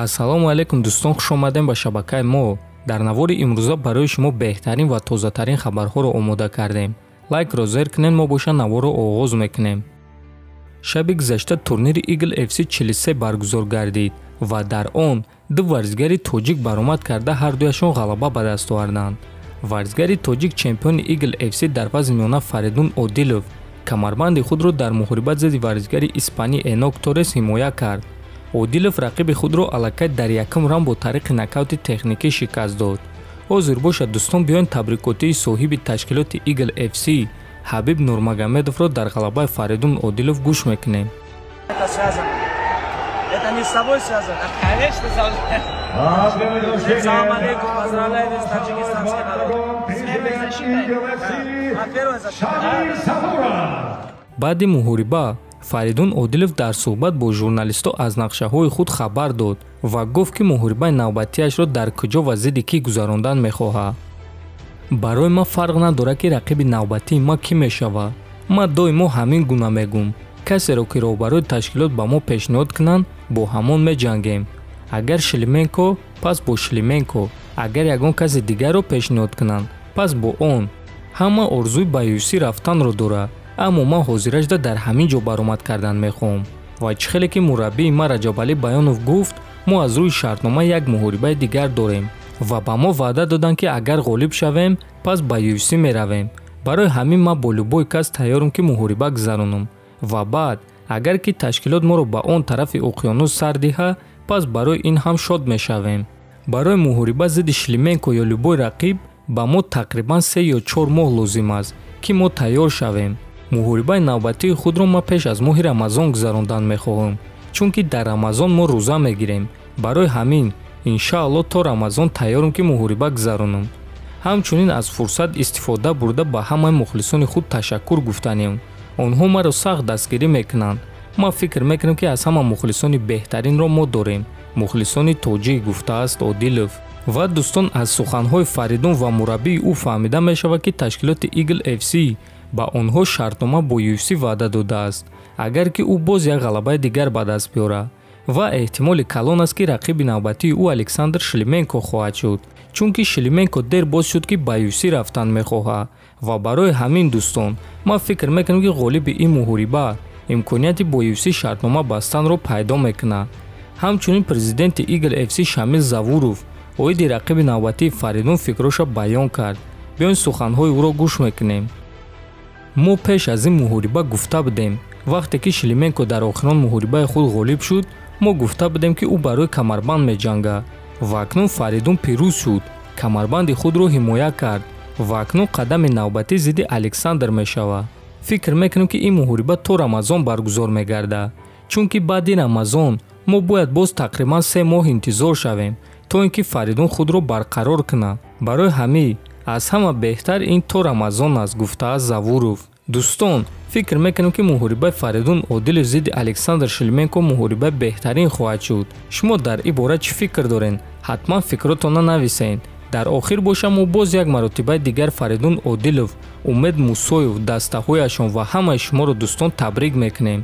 ассалому алайкум дӯстон, хуш омадем ба шабакаи мо. дар навори имрӯза барои шумо беҳтарин ва тозатарин хабарҳоро омода кардем. лайкро зер кунед, мо боша наворро оғоз мекунем. шаби гузашта турнири Eagle FC 43 баргузор гардид ва дар он ду варзигари тоҷик баромад карда ҳардуяшон ғалаба ба даст оварданд. варзигари тоҷик чемпиони Eagle FC дар вазни миёна Фаридун Одилов камарбанди худро дар муҳорибат зидди варзигари испанӣ Энок Торес ҳимоя кард. Одилов рақиби худро аллакай дар якум раунд бо тариқи нокаути техникӣ шикаст дод. ҳозир бошад дӯстон, биёин табрикотии соҳиби ташкилоти Eagle FC Ҳабиб Нурмагомедовро дар ғалабаи Фаридун Одилов гӯш мекунем. баъди муҳориба Фаридун Одилов дар суҳбат бо журналистҳо аз нақшаҳои худ хабар дод ва гуфт ки муҳорибаи навбатиашро дар куҷо ва зидди кӣ гузарондан мехоҳад. барои ман фарқ надорад ки рақиби навбатии ман кӣ мешавад. ман доимо ҳамин гуна мегӯм. касеро ки роҳбарои ташкилот ба мо пешниҳод кунанд, бо ҳамон меҷангем. агар Шлименко, пас бо Шлименко. агар ягон каси дигарро пешниҳод кунанд, пас бо он. ҳама орзуи ба UFC рафтанро дорад, аммо ман ҳозирашда дар ҳамин ҷо баромад кардан мехоҳам. ва чӣ хеле ки мураббии ман Раҷабалӣ Баёнов гуфт, мо аз рӯи шартнома як муҳорибаи дигар дорем ва ба мо ваъда доданд ки агар ғолиб шавем, пас ба UFC меравем. барои ҳамин ман бо любой кас тайёрам ки муҳориба гузаронам ва баъд агар ки ташкилот моро ба он тарафи уқёнус сар диҳад, пас барои ин ҳам шод мешавем. барои муҳориба зидди Шлименко ё любой рақиб ба мо тақрибан 3 ё 4 моҳ лозим аст ки мо тайёр шавем. муҳорибаи навбатии худро ма пеш аз моҳи Рамазон гузарондан мехоҳам, чунки дар Рамазон мо рӯза мегирем. барои ҳамин иншааллоҳ то Рамазон тайёрам ки муҳориба гузаронам. ҳамчунин аз фурсат истифода бурда ба ҳамаи мухлисони худ ташаккур гуфтанем. онҳо маро сахт дастгирӣ мекунанд. ман фикр мекунам ки аз ҳама мухлисони беҳтаринро мо дорем. мухлисони тоҷик, гуфтааст Одилов. ва дӯстон, аз суханҳои Фаридун ва мураббии ӯ фаҳмида мешавад ки ташкилоти Eagle FC ба онҳо шартнома бо UFC ваъда додааст, агар ки ӯ боз як ғалабаи дигар ба даст биёрад. ва эҳтимоли калон аст ки рақиби навбатии ӯ Александр Шлименко хоҳад шуд, чунки Шлименко дер боз шуд ки ба UFC рафтан мехоҳад. ва барои ҳамин дӯстон, ман фикр мекунам ки ғолиби ин муҳориба имконияти бо UFC шартнома бастанро пайдо мекунад. ҳамчунин президенти Eagle FC Шамил Завуров оиди рақиби навбатии Фаридун фикроша баён кард. биён суханҳои ӯро гӯш мекунем. мо пеш аз ин муҳориба гуфта будем. вақте ки Шлименко дар охирон муҳорибаи худ ғолиб шуд, мо гуфта будем ки ӯ барои камарбанд меҷангад. ва акнун Фаридун пирӯз шуд, камарбанди худро ҳимоя кард ва акнун қадами навбатӣ зидди Александр мешавад. фикр мекунем ки ин муҳориба то Рамазон баргузор мегардад, чунки баъди Рамазон мо бояд боз тақрибан 3 моҳ интизор шавем, то ин ки Фаридун худро барқарор кунад. барои ҳамин аз ҳама беҳтар ин то Рамазон аст, гуфтааст Завуров. дӯстон, фикр мекунем ки муҳорибаи Фаридун Одилов зидди Александр Шлименко муҳорибаи беҳтарин хоҳад шуд. шумо дар ин бора чӣ фикр доред? ҳатман фикротонро нависед. дар охир боша мо боз як маротибаи дигар Фаридун Одилов, Умед Мусоев, дастаҳояшон ва ҳамаи шуморо дӯстон табрик мекунем.